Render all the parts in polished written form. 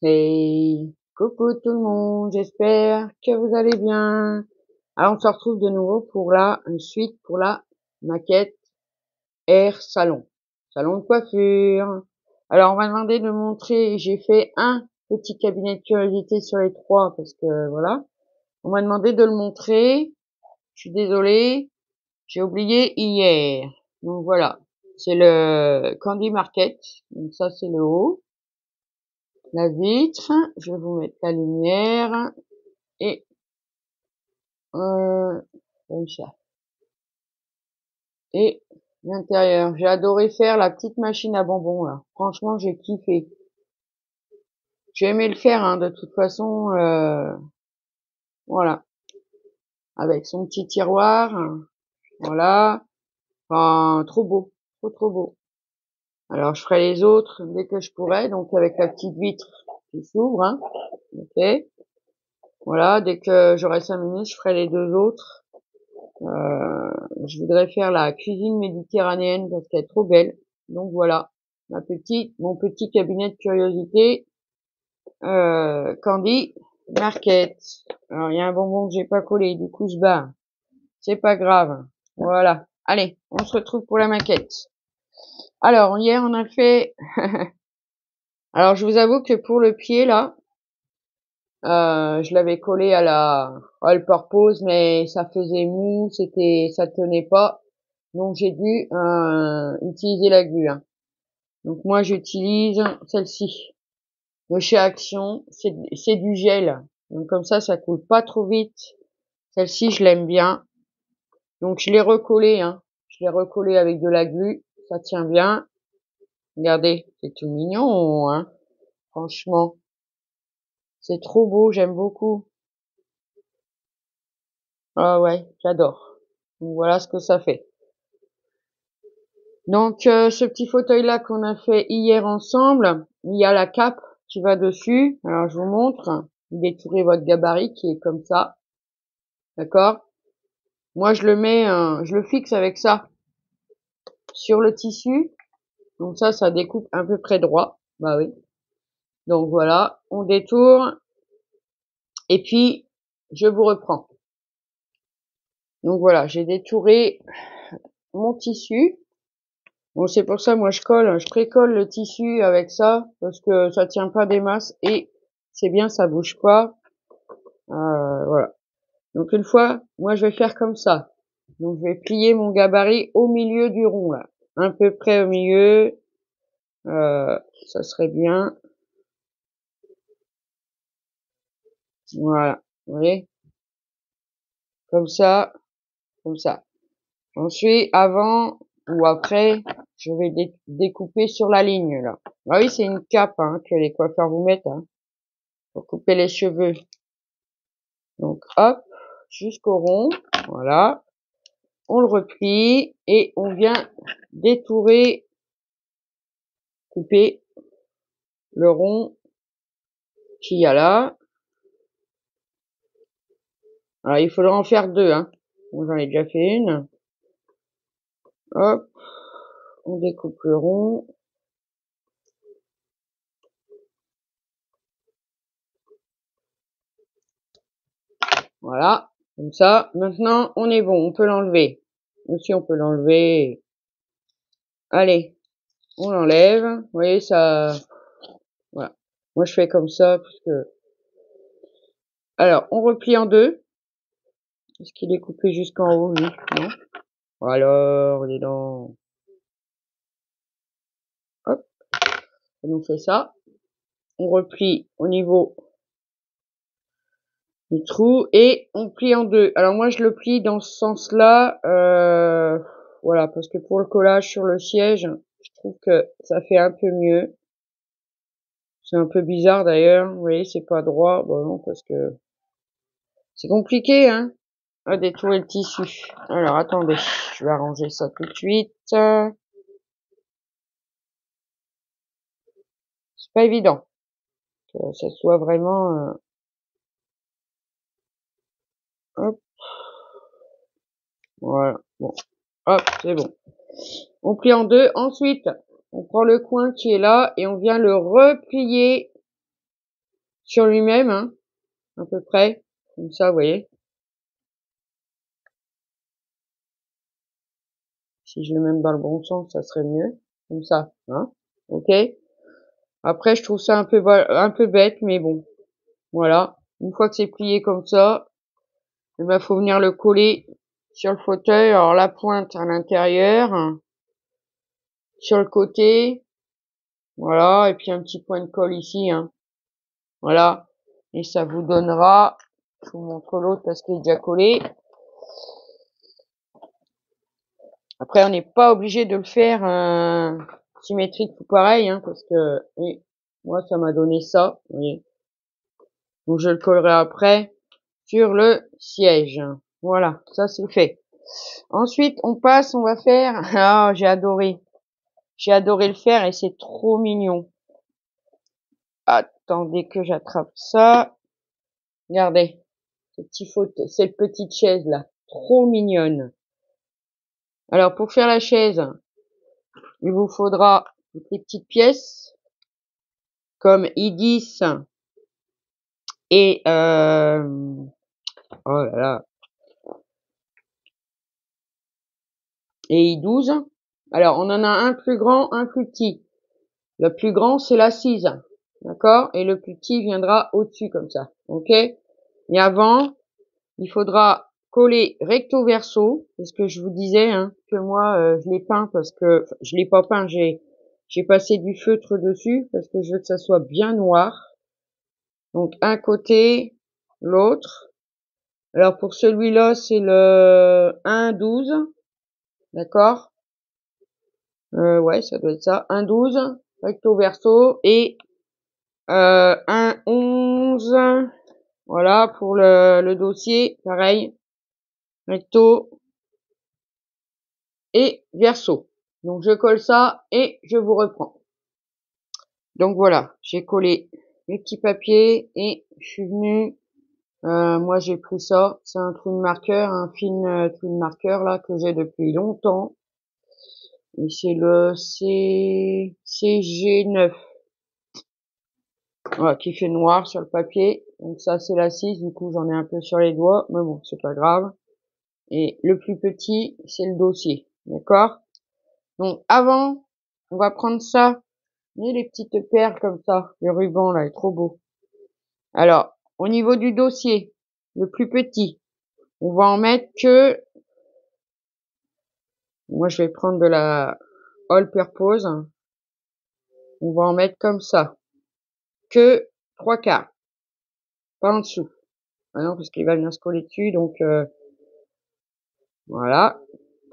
Hey, coucou tout le monde, j'espère que vous allez bien. Alors on se retrouve de nouveau pour la suite pour la maquette Air Salon, salon de coiffure. Alors on m'a demandé de montrer, j'ai fait un petit cabinet de curiosité sur les trois parce que voilà, on m'a demandé de le montrer. Je suis désolée, j'ai oublié hier. Donc voilà, c'est le Candy Market, donc ça c'est le haut. La vitre, je vais vous mettre la lumière et comme ça. Et l'intérieur. J'ai adoré faire la petite machine à bonbons là. Franchement, j'ai kiffé. J'ai aimé le faire hein, de toute façon. Voilà, avec son petit tiroir. Voilà. Enfin, trop beau, trop beau. Alors je ferai les autres dès que je pourrai. Donc avec la petite vitre qui s'ouvre. Hein. Ok. Voilà, dès que j'aurai 5 minutes, je ferai les deux autres. Je voudrais faire la cuisine méditerranéenne parce qu'elle est trop belle. Donc voilà, mon petit cabinet de curiosité, Candy Market. Alors il y a un bonbon que j'ai pas collé, du coup je barre. C'est pas grave. Voilà. Allez, on se retrouve pour la maquette. Alors hier on a fait. Alors je vous avoue que pour le pied là, je l'avais collé à la all purpose, mais ça faisait mou, ça tenait pas. Donc j'ai dû utiliser la glue. Hein. Donc moi j'utilise celle-ci de chez Action. C'est du gel. Donc comme ça coule pas trop vite. Celle-ci je l'aime bien. Donc je l'ai recollé. Hein. Je l'ai recollé avec de la glue. Ça tient bien. Regardez, c'est tout mignon. Hein. Franchement, c'est trop beau. J'aime beaucoup. Ah ouais, j'adore. Donc voilà ce que ça fait. Donc ce petit fauteuil là qu'on a fait hier ensemble, il y a la cape qui va dessus. Alors je vous montre. Détourez votre gabarit qui est comme ça. D'accord? Moi je le mets, je le fixe avec ça sur le tissu. Donc ça découpe à peu près droit. Bah oui. Donc voilà, on détourne et puis je vous reprends. Donc voilà, j'ai détouré mon tissu. Bon, c'est pour ça, moi, je précolle le tissu avec ça, parce que ça tient pas des masses, et c'est bien, ça bouge pas. Voilà. Donc, une fois, moi, je vais faire comme ça. Donc, je vais plier mon gabarit au milieu du rond, là. À peu près au milieu. Ça serait bien. Voilà. Vous voyez? Comme ça. Comme ça. Ensuite, avant ou après, je vais découper sur la ligne, là. Ah oui, c'est une cape, hein, que les coiffeurs vous mettent, hein, pour couper les cheveux. Donc hop, jusqu'au rond, voilà. On le replie et on vient détourer, couper le rond qu'il y a là. Alors il faudra en faire deux, hein. Bon, j'en ai déjà fait une. Hop, on découpe le rond. Voilà, comme ça. Maintenant, on est bon, on peut l'enlever. Aussi, on peut l'enlever. Allez, on l'enlève. Vous voyez, ça... Voilà. Moi, je fais comme ça, parce que... Alors, on replie en deux. Est-ce qu'il est coupé jusqu'en haut, lui? Non? Alors, dis donc. Hop, ça nous fait ça. On replie au niveau du trou et on plie en deux. Alors moi, je le plie dans ce sens-là. Voilà, parce que pour le collage sur le siège, je trouve que ça fait un peu mieux. C'est un peu bizarre d'ailleurs. Vous voyez, c'est pas droit. Bon non, parce que c'est compliqué, hein, à détourer le tissu. Alors attendez, je vais arranger ça tout de suite. C'est pas évident que ça soit vraiment... hop, voilà. Bon, hop, c'est bon. On plie en deux. Ensuite, on prend le coin qui est là et on vient le replier sur lui-même, hein, à peu près, comme ça, vous voyez. Si je le mets dans le bon sens, ça serait mieux, comme ça, hein, ok. Après, je trouve ça un peu bête, mais bon, voilà. Une fois que c'est plié comme ça, il ben, faut venir le coller sur le fauteuil. Alors la pointe à l'intérieur, sur le côté, voilà, et puis un petit point de colle ici, hein, voilà. Et ça vous donnera, je vous montre l'autre parce qu'il est déjà collé. Après, on n'est pas obligé de le faire symétrique tout pareil, hein, parce que oui, moi ça m'a donné ça, vous voyez. Donc je le collerai après sur le siège. Voilà, ça c'est fait. Ensuite, on passe, on va faire. Ah, j'ai adoré. J'ai adoré le faire et c'est trop mignon. Attendez que j'attrape ça. Regardez, cette petite chaise là, trop mignonne. Alors pour faire la chaise, il vous faudra des petites pièces comme I10 et oh là là, et I12. Alors on en a un plus grand, un plus petit. Le plus grand c'est l'assise, d'accord, et le plus petit viendra au-dessus comme ça, ok. Et avant, il faudra coller recto verso, c'est ce que je vous disais, hein, que moi je l'ai peint parce que enfin, je l'ai pas peint, j'ai passé du feutre dessus parce que je veux que ça soit bien noir. Donc un côté, l'autre. Alors pour celui-là, c'est le 1,12, d'accord? Ouais, ça doit être ça, 1,12 recto verso et 1,11. Voilà pour le dossier, pareil, recto et verso. Donc je colle ça et je vous reprends. Donc voilà, j'ai collé mes petits papiers et je suis venue. Moi j'ai pris ça, c'est un trou de marqueur, un fin trou de marqueur là que j'ai depuis longtemps. Et c'est le CG9. Voilà, qui fait noir sur le papier. Donc ça c'est la 6, du coup j'en ai un peu sur les doigts, mais bon, c'est pas grave. Et le plus petit, c'est le dossier, d'accord? Donc avant, on va prendre ça, et les petites perles comme ça, le ruban là est trop beau. Alors, au niveau du dossier, le plus petit, on va en mettre que, moi je vais prendre de la all purpose, on va en mettre comme ça, que 3/4, pas en dessous. Ah non, parce qu'il va venir se coller dessus, donc voilà,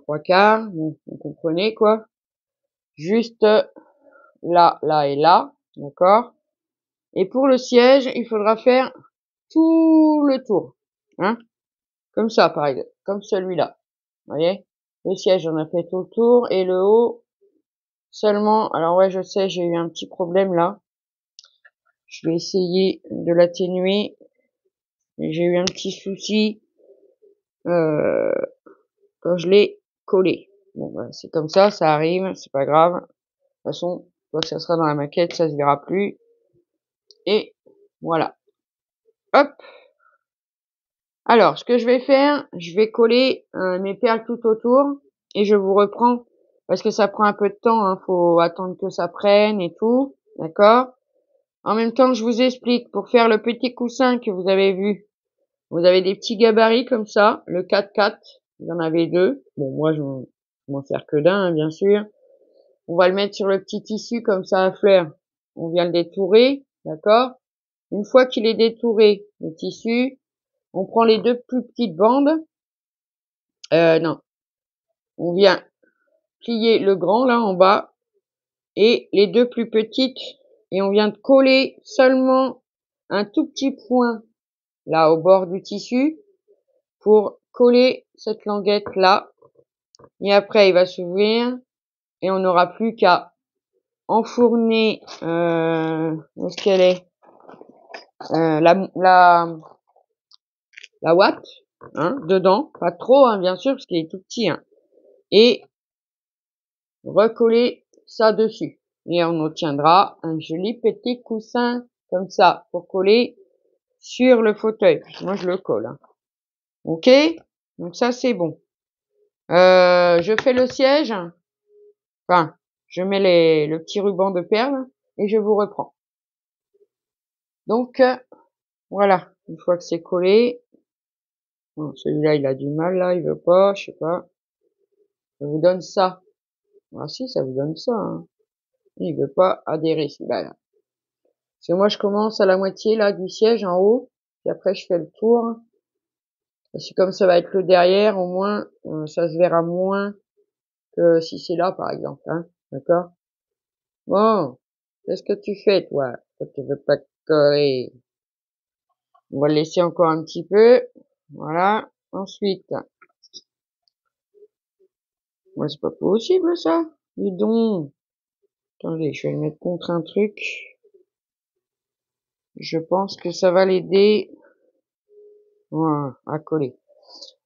3/4, bon, vous comprenez quoi. Juste là, là et là, d'accord. Et pour le siège, il faudra faire tout le tour, hein, comme ça, pareil, comme celui-là, vous voyez. Le siège, on a fait tout le tour, et le haut, seulement, alors ouais, je sais, j'ai eu un petit problème là. Je vais essayer de l'atténuer. J'ai eu un petit souci, euh, quand je l'ai collé. Bon, bah, c'est comme ça arrive, c'est pas grave. De toute façon, une fois que ça sera dans la maquette, ça se verra plus. Et voilà. Hop. Alors, ce que je vais faire, je vais coller mes perles tout autour et je vous reprends parce que ça prend un peu de temps, hein, faut attendre que ça prenne et tout, d'accord? En même temps, je vous explique, pour faire le petit coussin que vous avez vu, vous avez des petits gabarits comme ça, le 4x4, vous en avez deux. Bon, moi, je m'en sers que d'un, hein, bien sûr. On va le mettre sur le petit tissu comme ça à fleurs. On vient le détourer, d'accord? Une fois qu'il est détouré, le tissu, on prend les deux plus petites bandes. Non, on vient plier le grand là en bas et les deux plus petites et on vient de coller seulement un tout petit point là au bord du tissu pour coller cette languette là. Et après il va s'ouvrir et on n'aura plus qu'à enfourner où est-ce qu'elle est, la ouate, hein, dedans, pas trop, hein, bien sûr, parce qu'il est tout petit, hein, et recoller ça dessus. Et on obtiendra un joli petit coussin comme ça, pour coller sur le fauteuil. Moi, je le colle, hein. Ok? Donc ça, c'est bon. Je fais le siège. Enfin, je mets le petit ruban de perles et je vous reprends. Donc, voilà. Une fois que c'est collé. Bon, celui-là, il a du mal, là. Il veut pas, je sais pas. Ça vous donne ça. Ah si, ça vous donne ça, hein. Il veut pas adhérer, celui-là. Parce que moi, je commence à la moitié, là, du siège, en haut. Puis après, je fais le tour. Parce que comme ça va être le derrière, au moins, ça se verra moins que si c'est là, par exemple, hein. D'accord? Bon. Qu'est-ce que tu fais, toi? Toi, tu veux pas coller. On va le laisser encore un petit peu. Voilà. Ensuite. Ouais, c'est pas possible, ça. Dis donc. Attendez, je vais le mettre contre un truc. Je pense que ça va l'aider. Voilà, à coller.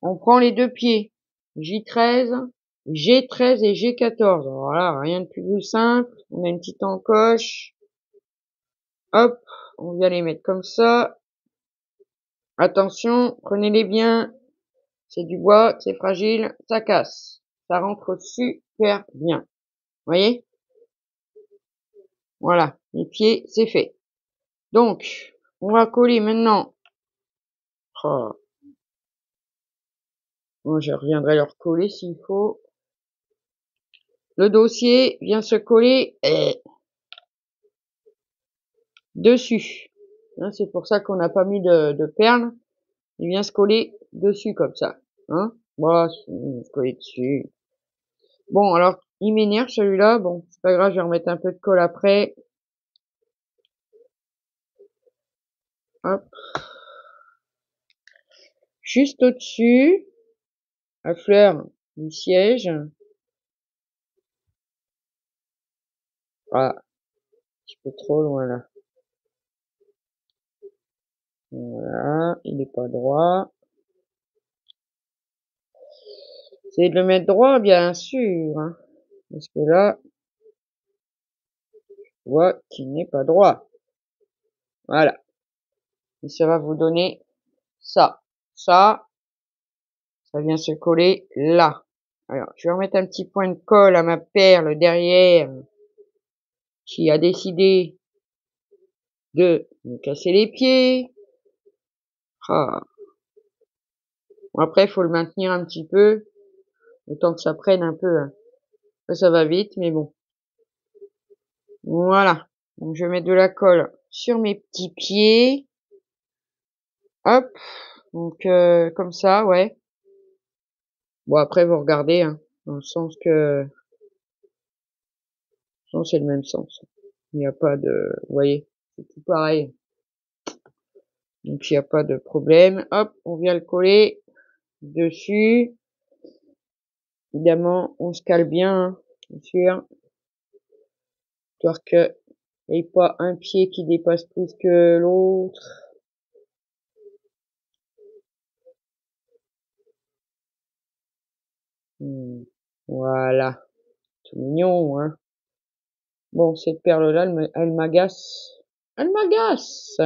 On prend les deux pieds. J13, G13 et G14. Voilà, rien de plus simple. On a une petite encoche. Hop, on vient les mettre comme ça. Attention, prenez-les bien. C'est du bois, c'est fragile, ça casse. Ça rentre super bien. Vous voyez? Voilà, les pieds, c'est fait. Donc, on va coller maintenant. Oh. Bon, je reviendrai leur coller s'il faut. Le dossier vient se coller dessus. Hein, c'est pour ça qu'on n'a pas mis de perles. Il vient se coller dessus comme ça. Hein? Voilà, se coller dessus. Bon, alors, il m'énerve celui-là. Bon, c'est pas grave, je vais remettre un peu de colle après. Hop. Juste au-dessus, à fleur du siège. Ah, un petit peu trop loin là. Voilà, il est pas droit. C'est de le mettre droit, bien sûr. Hein, parce que là, je vois qu'il n'est pas droit. Voilà. Et ça va vous donner ça. Ça vient se coller là. Alors, je vais remettre un petit point de colle à ma perle derrière qui a décidé de me casser les pieds. Ah. Bon, après, il faut le maintenir un petit peu, le temps que ça prenne un peu. Hein. Ça va vite, mais bon. Voilà. Donc, je mets de la colle sur mes petits pieds. Hop. Donc, comme ça, ouais. Bon, après, vous regardez, hein, dans le sens que... Non, c'est le même sens. Il n'y a pas de... Vous voyez, c'est tout pareil. Donc, il n'y a pas de problème. Hop, on vient le coller dessus. Évidemment, on se cale bien, hein, bien sûr. Histoire que il n'y ait pas un pied qui dépasse plus que l'autre. Voilà. Tout mignon, hein. Bon, cette perle-là, elle m'agace. Elle m'agace. C'est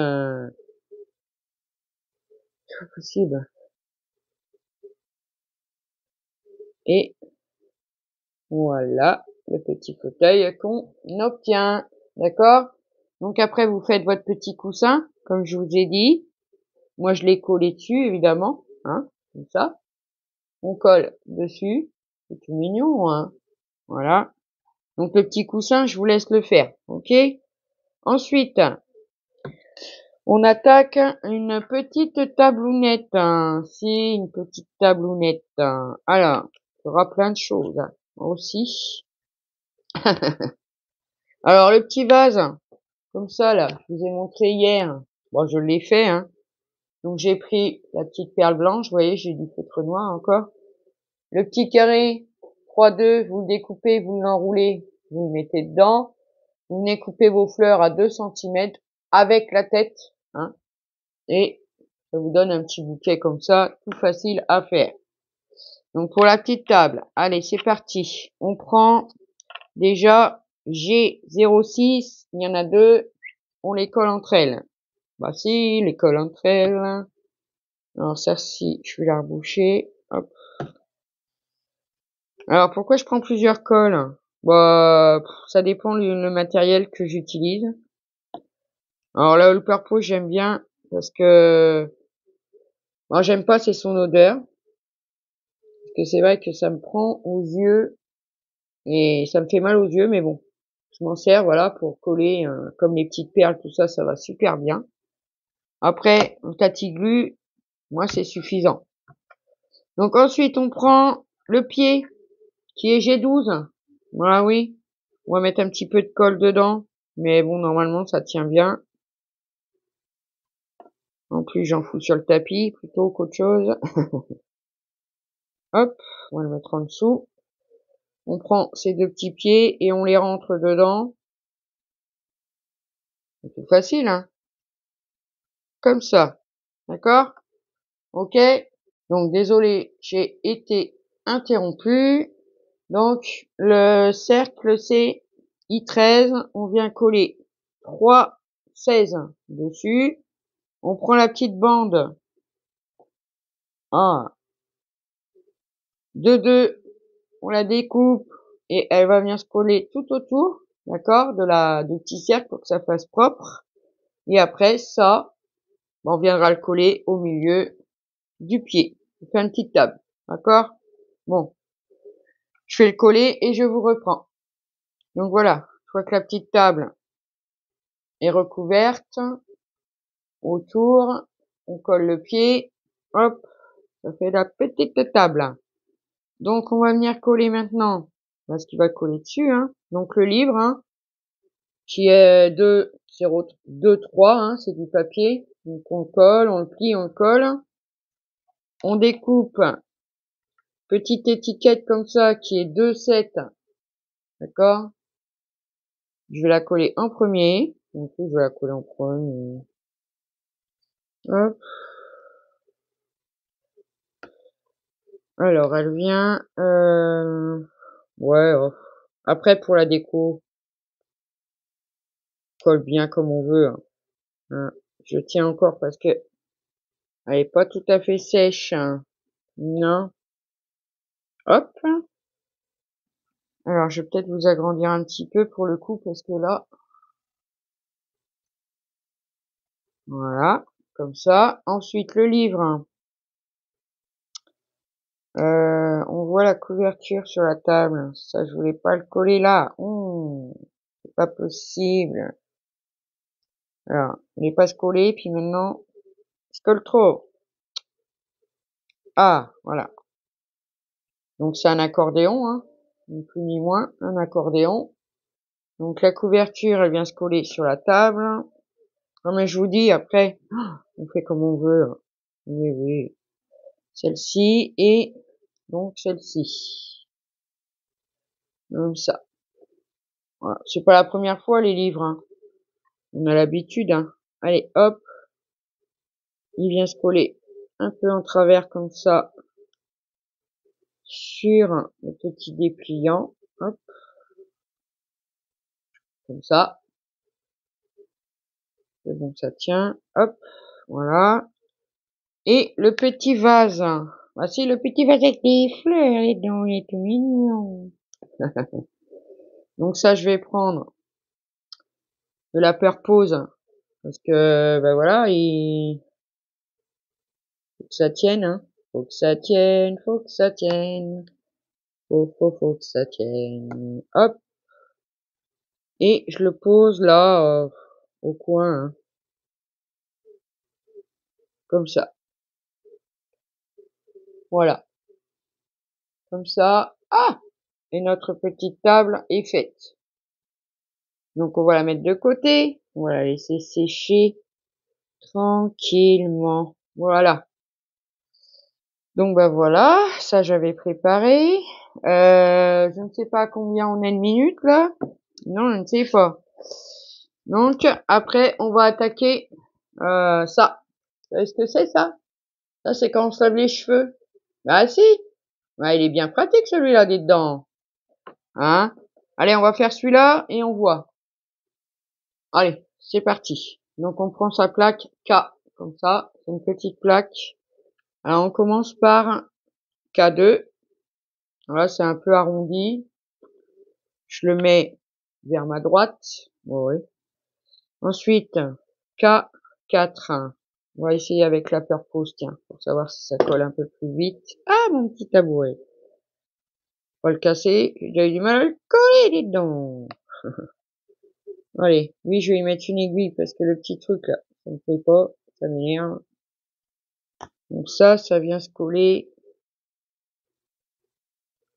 pas possible. Et voilà le petit fauteuil qu'on obtient. D'accord? Donc après, vous faites votre petit coussin, comme je vous ai dit. Moi, je l'ai collé dessus, évidemment. Hein, comme ça. On colle dessus. C'est tout mignon, hein. Voilà. Donc le petit coussin, je vous laisse le faire. Ok? Ensuite, on attaque une petite tablounette. Hein. Si, une petite tablounette. Hein. Alors, il y aura plein de choses hein, aussi. Alors, le petit vase, comme ça, là, je vous ai montré hier. Bon, je l'ai fait, hein. Donc, j'ai pris la petite perle blanche. Vous voyez, j'ai du feutre noir encore. Le petit carré 3-2, vous le découpez, vous l'enroulez, vous le mettez dedans. Vous venez couper vos fleurs à 2 cm avec la tête. Hein. Et ça vous donne un petit bouquet comme ça, tout facile à faire. Donc pour la petite table, allez, c'est parti. On prend déjà G06, il y en a deux. on les colle entre elles. Bah si, les colle entre elles. Alors celle-ci, je vais la reboucher. Hop. Alors pourquoi je prends plusieurs colles? Bah, ça dépend le matériel que j'utilise. Alors la All Purpose, j'aime bien parce que moi j'aime pas, c'est son odeur. Parce que c'est vrai que ça me prend aux yeux et ça me fait mal aux yeux, mais bon, je m'en sers, voilà, pour coller, comme les petites perles, tout ça, ça va super bien. Après, le Tatiglu, moi c'est suffisant. Donc ensuite, on prend le pied qui est G12. Voilà, oui. On va mettre un petit peu de colle dedans, mais bon, normalement, ça tient bien. En plus, j'en fous sur le tapis plutôt qu'autre chose. Hop, on va le mettre en dessous. On prend ces deux petits pieds et on les rentre dedans. C'est tout facile, hein. Comme ça. D'accord? Ok? Donc, désolé, j'ai été interrompu. Donc, le cercle, c'est I13. On vient coller 3, 16 dessus. On prend la petite bande. 1, 2, 2. On la découpe et elle va venir se coller tout autour. D'accord? Du petit cercle pour que ça fasse propre. Et après, ça, on viendra le coller au milieu du pied. On fait une petite table. D'accord? Bon. Je fais le coller et je vous reprends. Donc voilà. Je vois que la petite table est recouverte. Autour. On colle le pied. Hop. Ça fait la petite table. Donc on va venir coller maintenant. Ce qui va coller dessus, hein. Donc le livre, hein, qui est de 0,2-3, hein, c'est du papier. Donc on colle, on le plie, on le colle. On découpe petite étiquette comme ça qui est 2,7. D'accord? Je vais la coller en premier. Donc je vais la coller en premier. Hop. Alors elle vient. Ouais. Oh. Après pour la déco, colle bien comme on veut. Hein. Je tiens encore parce que elle est pas tout à fait sèche. Hein. Non. Hop. Alors, je vais peut-être vous agrandir un petit peu pour le coup, parce que là, voilà, comme ça. Ensuite, le livre. On voit la couverture sur la table. Ça, je voulais pas le coller là. C'est pas possible. Alors, il n'est pas se coller, puis maintenant, il se colle trop. Ah, voilà. Donc, c'est un accordéon, hein. Ni plus ni moins, un accordéon. Donc, la couverture, elle vient se coller sur la table. Non, mais je vous dis, après, on fait comme on veut. Oui, oui. Celle-ci et donc celle-ci. Comme ça. Voilà. C'est pas la première fois les livres, hein. On a l'habitude, hein. Allez, hop. Il vient se coller un peu en travers comme ça sur le petit dépliant. Hop. Comme ça. C'est bon, ça tient. Hop. Voilà. Et le petit vase. Voici le petit vase avec des fleurs dedans. Il est tout mignon. Donc ça, je vais prendre de la purpose. Parce que, ben voilà, faut que ça tienne, hein. Faut que ça tienne, faut que ça tienne. Faut que ça tienne. Hop. Et je le pose là, au coin, hein. Comme ça. Voilà. Comme ça. Ah! Et notre petite table est faite. Donc on va la mettre de côté. On va la laisser sécher tranquillement. Voilà. Donc bah voilà, ça j'avais préparé. Je ne sais pas combien on est de minutes là. Non, je ne sais pas. Donc après on va attaquer ça. Vous savez ce que c'est ça? Ça c'est quand on se lave les cheveux. Ah si. Ah, il est bien pratique celui-là dedans. Hein? Allez, on va faire celui-là et on voit. Allez. c'est parti. Donc on prend sa plaque K, comme ça, c'est une petite plaque. Alors on commence par K2. Voilà, c'est un peu arrondi. Je le mets vers ma droite. Oui. Ensuite, K4. On va essayer avec la purpose, tiens, pour savoir si ça colle un peu plus vite. Ah, mon petit tabouret. Pas le casser, j'ai eu du mal à le coller, dis donc. Allez, oui, je vais y mettre une aiguille parce que le petit truc là, ça me plaît pas, ça m'énerve. Donc ça vient se coller.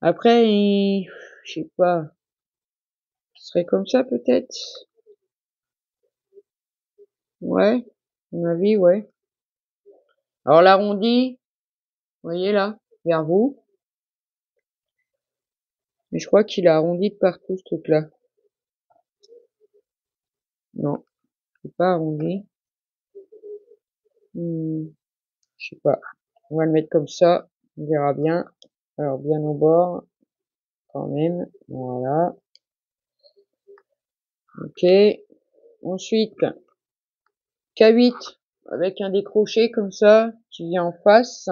Après, je sais pas, ce serait comme ça peut-être. Ouais, à mon avis, ouais. Alors l'arrondi, vous voyez là, vers vous. Mais je crois qu'il a arrondi de partout ce truc-là. Non, c'est pas arrondi. Je sais pas. On va le mettre comme ça, on verra bien. Alors bien au bord, quand même. Voilà. Ok. Ensuite, K8 avec un décroché comme ça, qui vient en face.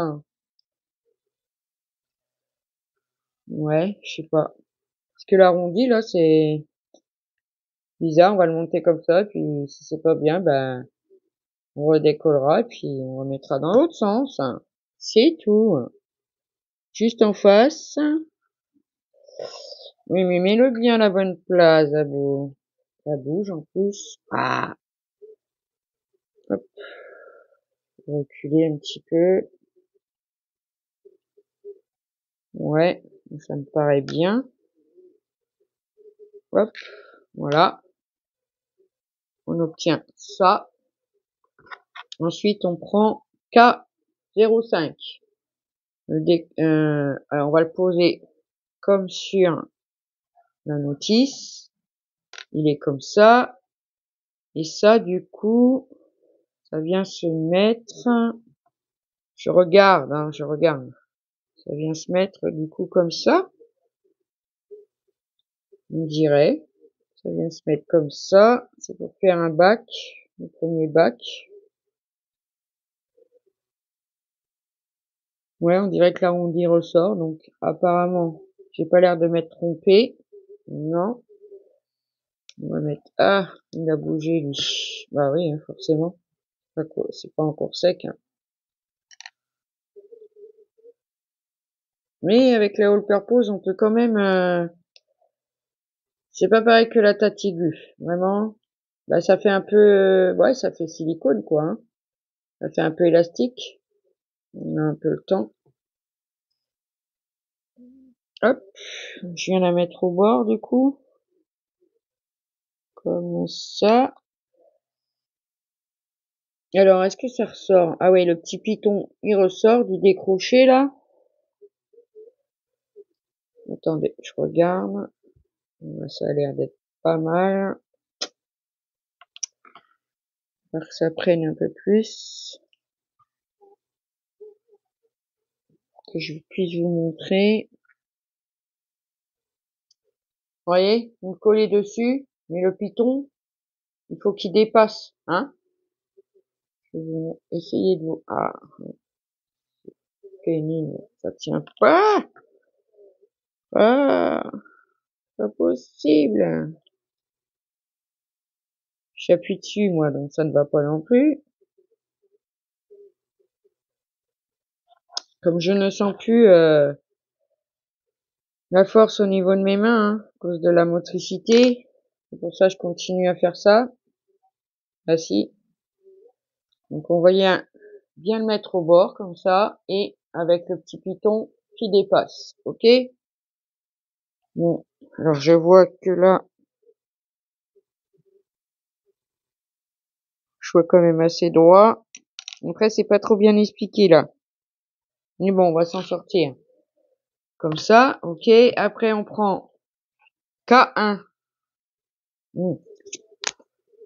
Ouais, je sais pas. Parce que l'arrondi là, c'est bizarre. On va le monter comme ça, puis si c'est pas bien, ben on redécollera et puis on remettra dans l'autre sens. C'est tout. Juste en face. Oui, mais mets-le bien à la bonne place, Abou. Ça bouge en plus. Ah, hop, reculer un petit peu. Ouais, ça me paraît bien. Hop, voilà. On obtient ça. Ensuite, on prend K05. Alors, on va le poser comme sur la notice. Il est comme ça. Et ça, du coup, ça vient se mettre. Je regarde, hein, je regarde. Ça vient se mettre, du coup, comme ça. On dirait. Ça vient se mettre comme ça. C'est pour faire un bac. Le premier bac. Ouais, on dirait que l'arrondi ressort. Donc, apparemment, j'ai pas l'air de m'être trompé. Non. On va mettre, ah, il a bougé, lui. Bah oui, hein, forcément. C'est pas encore sec, hein. Mais avec la all purpose, on peut quand même, c'est pas pareil que la Tatigu. Vraiment. Bah, ça fait un peu, ouais, ça fait silicone, quoi, hein. Ça fait un peu élastique. On a un peu le temps. Hop. Je viens la mettre au bord, du coup. Comme ça. Alors, est-ce que ça ressort? Ah oui, le petit piton, il ressort du décroché, là. Attendez, je regarde. Ça a l'air d'être pas mal. Faire que ça prenne un peu plus. Que je puisse vous montrer. Vous voyez, vous me collez dessus, mais le piton, il faut qu'il dépasse, hein. Je vais essayer de vous... Ah, pénible, ça tient pas. Ah, pas possible. J'appuie dessus, moi, donc ça ne va pas non plus. Comme je ne sens plus la force au niveau de mes mains, hein, à cause de la motricité. C'est pour ça que je continue à faire ça. Là, si. Donc on va bien le mettre au bord, comme ça, et avec le petit piton qui dépasse. Ok? Bon. Alors je vois que là, je vois quand même assez droit. Après, c'est pas trop bien expliqué, là. Mais bon, on va s'en sortir. Comme ça, ok. Après, on prend K1.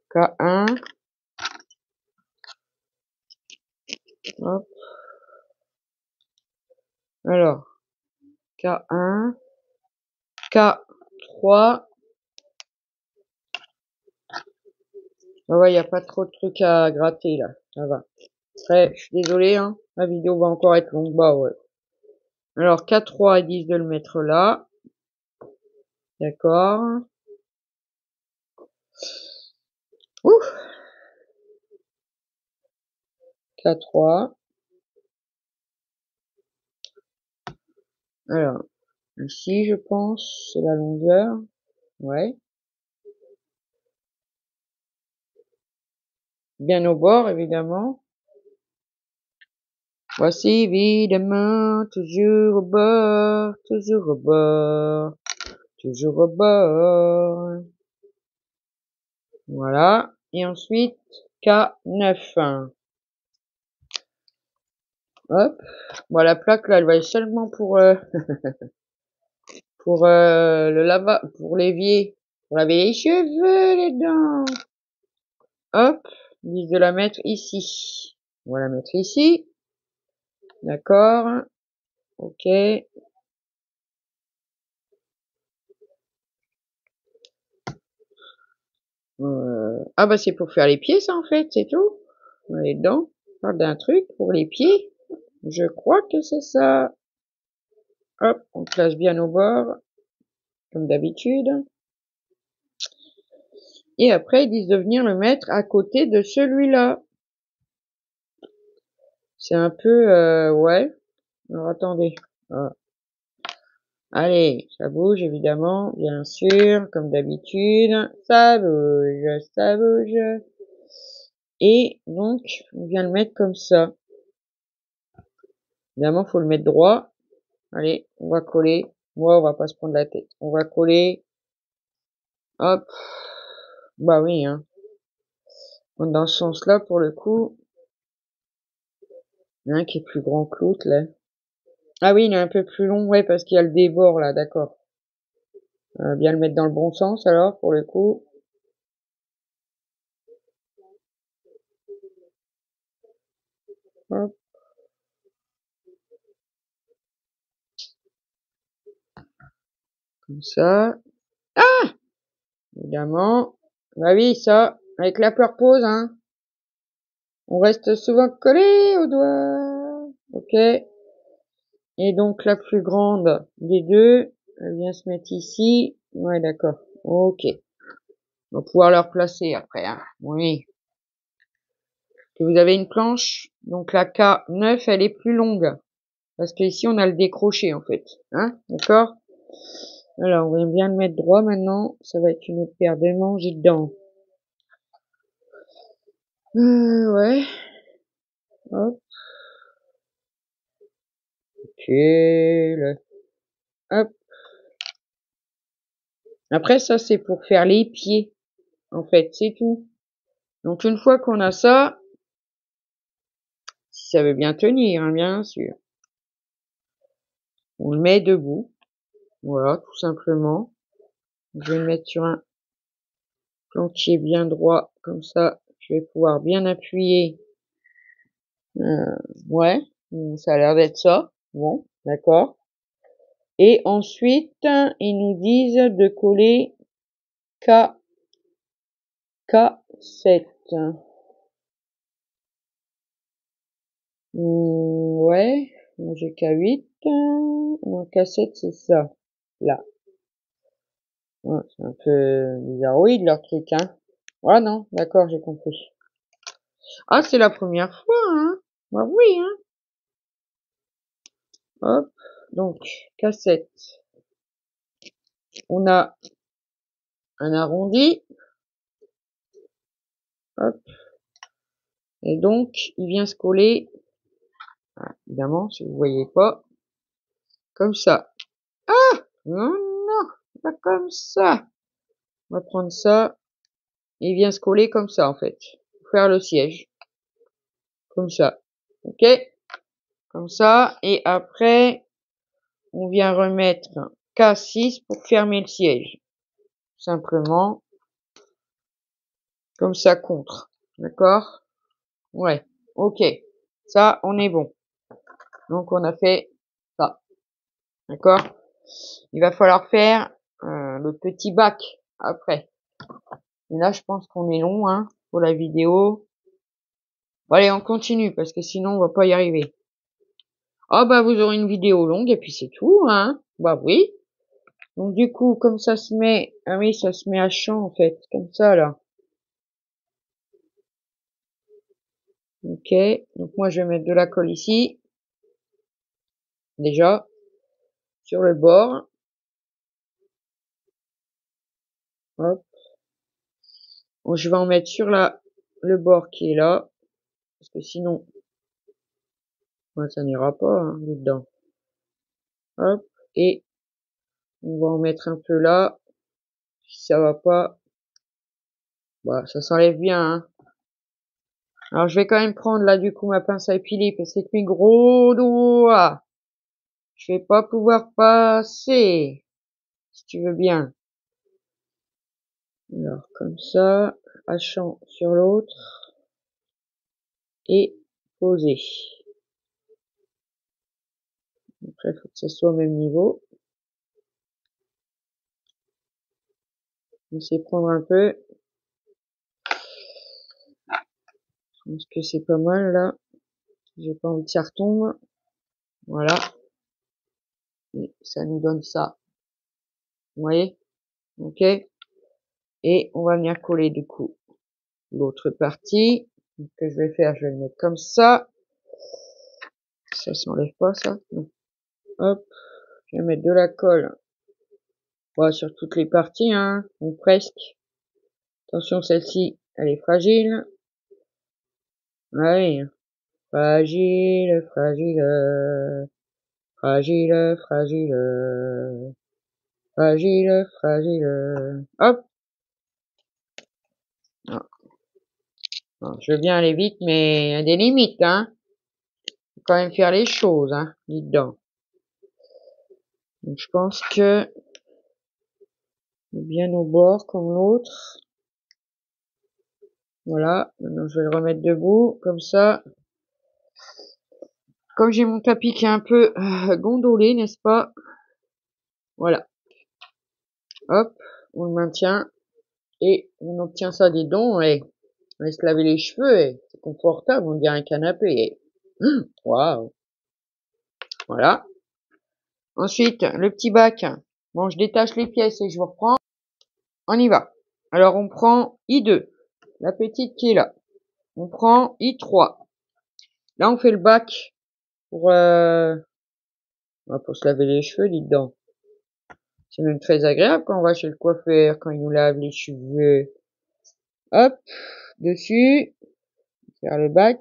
K1. Hop. Alors, K1. K3. Ouais, il n'y a pas trop de trucs à gratter, là. Ça va. Après, je suis désolé, hein. La vidéo va encore être longue. Bah ouais. Alors, K3, ils disent de le mettre là. D'accord. Ouh. K3. Alors, ici, je pense, c'est la longueur. Ouais. Bien au bord, évidemment. Voici évidemment toujours au bord, toujours au bord, toujours au bord. Voilà. Et ensuite, K9. Hop. Bon, la plaque, là, elle va être seulement pour le lava, pour l'évier. Pour laver les cheveux, les dents. Hop. Ils disent de la mettre ici. On va la mettre ici. D'accord. Ok. Ah bah c'est pour faire les pieds ça en fait, c'est tout. Les dents. On parle d'un truc pour les pieds. Je crois que c'est ça. Hop, on place bien au bord, comme d'habitude. Et après ils disent de venir le mettre à côté de celui-là. C'est un peu ouais. Alors attendez. Ah. Allez, ça bouge évidemment, bien sûr, comme d'habitude. Ça bouge, ça bouge. Et donc, on vient le mettre comme ça. Évidemment, faut le mettre droit. Allez, on va coller. Moi, on va pas se prendre la tête. On va coller. Hop. Bah oui, hein. Dans ce sens-là, pour le coup, il y en a un qui est plus grand que l'autre, là. Ah oui, il est un peu plus long, ouais, parce qu'il y a le débord, là, d'accord. Bien le mettre dans le bon sens, alors, pour le coup. Hop, comme ça. Ah! Évidemment. Bah oui, ça, avec la peur pause, hein. On reste souvent collé au doigt. Ok. Et donc, la plus grande des deux, elle vient se mettre ici. Ouais, d'accord. Ok. On va pouvoir le replacer après, hein. Oui. Et vous avez une planche. Donc, la K9, elle est plus longue. Parce que ici, on a le décroché, en fait. Hein? D'accord? Alors, on va bien le mettre droit maintenant. Ça va être une autre paire de manches dedans. Ouais. Hop. Hop. Après, ça, c'est pour faire les pieds. En fait, c'est tout. Donc, une fois qu'on a ça, si ça veut bien tenir, hein, bien sûr. On le met debout. Voilà, tout simplement. Je vais le mettre sur un plancher bien droit. Comme ça, je vais pouvoir bien appuyer. Ouais, ça a l'air d'être ça. Bon, d'accord. Et ensuite, ils nous disent de coller K, K7. Ouais, moi j'ai K8. Non, K7, c'est ça. Là. Ouais, c'est un peu bizarroïde leur truc, hein. Ah non, d'accord, j'ai compris. Ah, c'est la première fois, hein. Bah oui, hein. Hop, donc, K7. On a un arrondi. Hop. Et donc, il vient se coller, évidemment, si vous voyez pas, comme ça. Ah! Non, non, pas comme ça. On va prendre ça. Il vient se coller comme ça, en fait. Pour faire le siège. Comme ça. Ok? Comme ça. Et après, on vient remettre K6 pour fermer le siège. Simplement. Comme ça contre. D'accord? Ouais. Ok. Ça, on est bon. Donc, on a fait ça. D'accord? Il va falloir faire le petit bac après. Et là, je pense qu'on est long, hein. pour la vidéo. Bon, allez, on continue parce que sinon on va pas y arriver. Ah bah vous aurez une vidéo longue et puis c'est tout, hein. Bah oui. Donc du coup, comme ça se met, ah oui, ça se met à champ en fait, comme ça là. Ok, donc moi je vais mettre de la colle ici, déjà, sur le bord. Hop. Bon, je vais en mettre sur le bord qui est là, parce que sinon, ouais, ça n'ira pas, hein, dedans. Hop, et on va en mettre un peu là. Si ça va pas, bah ça s'enlève bien, hein. Alors je vais quand même prendre là du coup ma pince à épiler, parce que avec mes gros doigts, je vais pas pouvoir passer, si tu veux bien. Alors comme ça, hachant sur l'autre et poser. Après, il faut que ça soit au même niveau. On sait prendre un peu. Je pense que c'est pas mal là. J'ai pas envie que ça retombe. Voilà. Et ça nous donne ça. Vous voyez? Ok. Et on va venir coller du coup l'autre partie. Donc, que je vais faire, je vais le mettre comme ça. Ça s'enlève pas ça. Donc, hop. Je vais mettre de la colle. Bon, sur toutes les parties, hein. Ou presque. Attention, celle-ci, elle est fragile. Allez. Fragile, fragile. Fragile, fragile. Fragile, fragile. Hop. Non, non, je veux bien aller vite, mais il y a des limites, hein. Faut quand même faire les choses, hein, dis donc. Donc je pense que bien au bord comme l'autre. Voilà. Maintenant je vais le remettre debout, comme ça. Comme j'ai mon tapis qui est un peu gondolé, n'est-ce pas? Voilà. Hop, on le maintient et on obtient ça des dons et on laisse laver les cheveux et c'est confortable, on dirait un canapé. Waouh. Voilà. Ensuite, le petit bac. Bon, je détache les pièces et je vous reprends. On y va. Alors, on prend I2, la petite qui est là. On prend I3. Là, on fait le bac pour, pour se laver les cheveux, dis donc. C'est même très agréable quand on va chez le coiffeur, quand il nous lave les cheveux. Hop, dessus, faire le bac.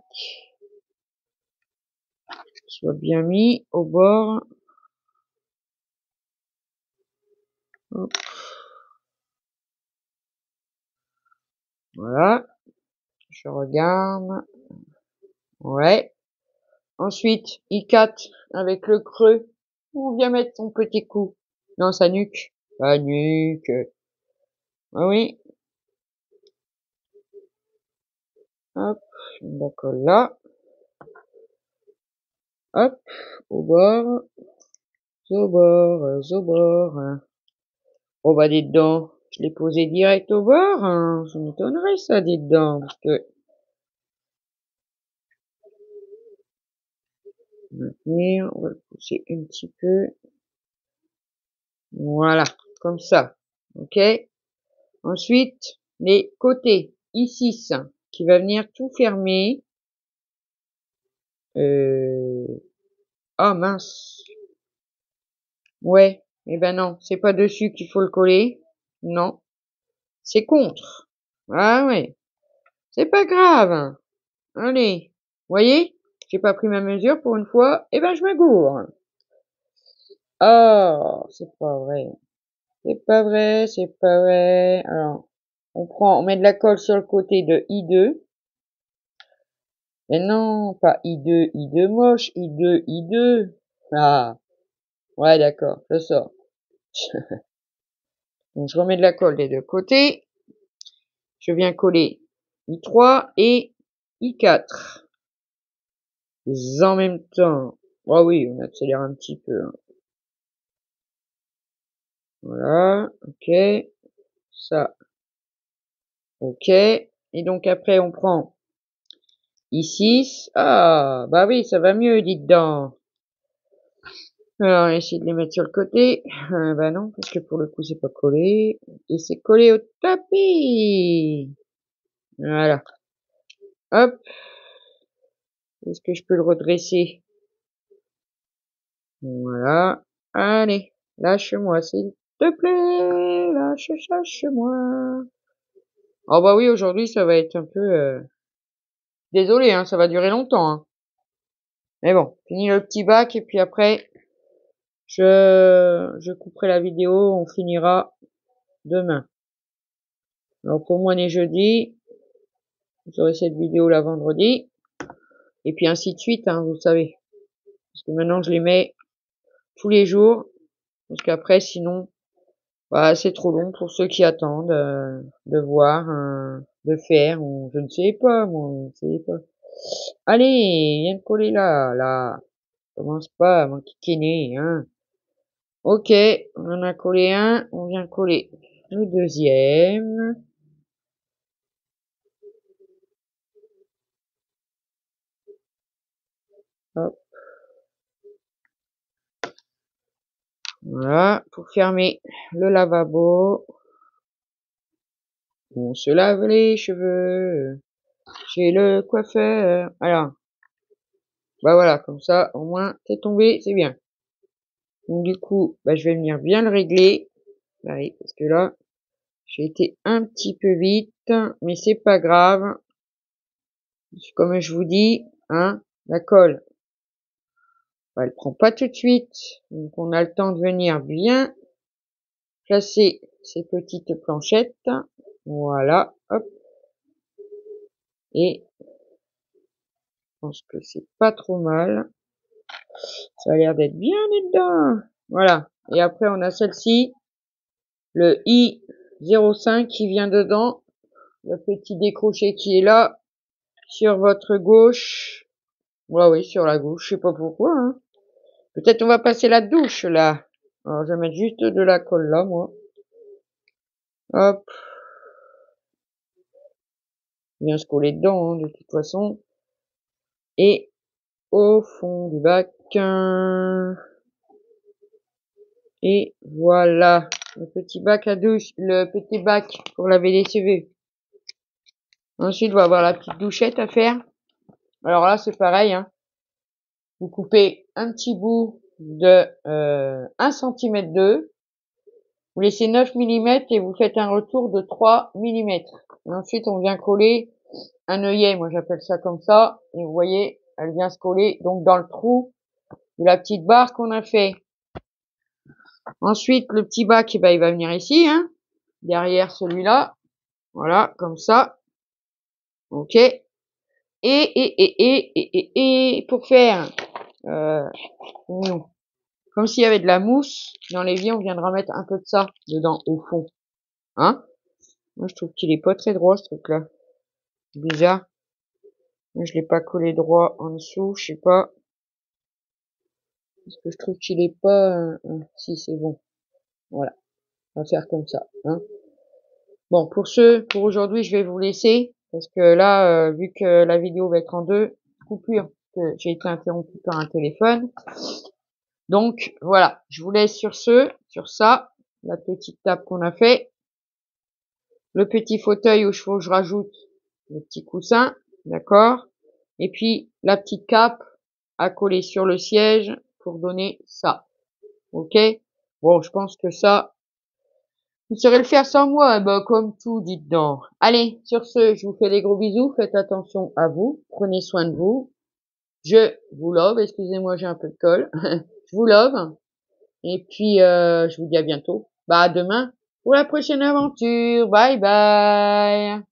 Soit bien mis au bord. Hop. Voilà. Je regarde. Ouais. Ensuite, I4 avec le creux. On vient mettre son petit coup. Non, sa nuque. Sa nuque. Ah oui. Hop. On la colle là. Hop. Au bord. Au bord. Au bord. Oh bah dites donc. Je l'ai posé direct au bord. Hein. Ça m'étonnerait ça, dites donc. Parce que maintenir. On va le pousser un petit peu. Voilà. Comme ça. Ok. Ensuite, les côtés. I6 qui va venir tout fermer. Oh mince. Ouais. Eh ben non, c'est pas dessus qu'il faut le coller. Non. C'est contre. Ah ouais. C'est pas grave. Allez. Voyez? J'ai pas pris ma mesure pour une fois. Eh ben je me gourre. Oh, c'est pas vrai. C'est pas vrai, c'est pas vrai. Alors, on met de la colle sur le côté de I2. Mais non, pas I2, I2 moche, I2, I2. Ah, ouais, d'accord, je sors. Donc, je remets de la colle des deux côtés. Je viens coller I3 et I4. En même temps. Ah oui, on accélère un petit peu. Hein. Voilà, ok. Ça, ok. Et donc après, on prend ici. Ah, bah oui, ça va mieux, dites donc. Alors, on va essayer de les mettre sur le côté. Bah non, parce que pour le coup, c'est pas collé. Et c'est collé au tapis. Voilà. Hop. Est-ce que je peux le redresser? Voilà. Allez, lâche-moi, s'il te plaît. Lâche-moi. Oh bah oui, aujourd'hui, ça va être un peu... Désolé, hein, ça va durer longtemps. Hein. Mais bon, fini le petit bac et puis après, je couperai la vidéo, on finira demain. Alors pour moi, on est jeudi. Vous aurez cette vidéo là vendredi. Et puis ainsi de suite, hein, vous savez. Parce que maintenant, je les mets tous les jours. Parce qu'après, sinon, bah, c'est trop long pour ceux qui attendent de voir, de faire, ou je ne sais pas, moi, je ne sais pas. Allez, viens de coller là, là. Commence pas à m'enquiquiner, hein. Ok, on en a collé un, on vient coller le deuxième. Hop. Voilà, pour fermer le lavabo. On se lave les cheveux chez le coiffeur. Alors, bah voilà, comme ça, au moins, c'est tombé, c'est bien. Donc du coup, bah, je vais venir bien le régler. Bah oui, parce que là, j'ai été un petit peu vite, mais c'est pas grave. Comme je vous dis, hein, la colle, bah, elle prend pas tout de suite. Donc on a le temps de venir bien placer ces petites planchettes. Voilà, hop. Et je pense que c'est pas trop mal. Ça a l'air d'être bien dedans. Voilà. Et après, on a celle-ci, le I05 qui vient dedans. Le petit décroché qui est là, sur votre gauche. Ouais, oui, sur la gauche. Je sais pas pourquoi, hein. Peut-être on va passer la douche, là. Alors, je vais mettre juste de la colle là, moi. Hop. Bien se coller dedans, hein, de toute façon. Et au fond du bac. Et voilà. Le petit bac à douche. Le petit bac pour laver les cheveux. Ensuite, on va avoir la petite douchette à faire. Alors là, c'est pareil, hein. Vous coupez un petit bout de 1 cm d'œuf. Vous laissez 9 mm et vous faites un retour de 3 mm. Et ensuite, on vient coller un œillet. Moi, j'appelle ça comme ça. Et vous voyez, elle vient se coller donc dans le trou de la petite barre qu'on a fait. Ensuite, le petit bac, eh ben, il va venir ici, hein, derrière celui-là. Voilà, comme ça. Ok. Et pour faire comme s'il y avait de la mousse dans l'évier, on viendra mettre un peu de ça dedans, au fond. Hein? Moi, je trouve qu'il est pas très droit, ce truc-là. Bizarre. Moi, je l'ai pas collé droit en dessous, je sais pas. Parce que je trouve qu'il est pas... Si, c'est bon. Voilà. On va faire comme ça. Hein? Bon, pour aujourd'hui, je vais vous laisser. Parce que là, vu que la vidéo va être en deux coupures, que j'ai été interrompu par un téléphone. Donc, voilà. Je vous laisse sur sur ça. La petite table qu'on a fait. Le petit fauteuil où je rajoute le petit coussin. D'accord? Et puis, la petite cape à coller sur le siège pour donner ça. Ok? Bon, je pense que ça, vous saurez le faire sans moi, bah, comme tout, dites donc. Allez, sur ce, je vous fais des gros bisous, faites attention à vous, prenez soin de vous. Je vous love, excusez-moi, j'ai un peu de colle. Je vous love. Et puis, je vous dis à bientôt. Bah, à demain pour la prochaine aventure. Bye bye.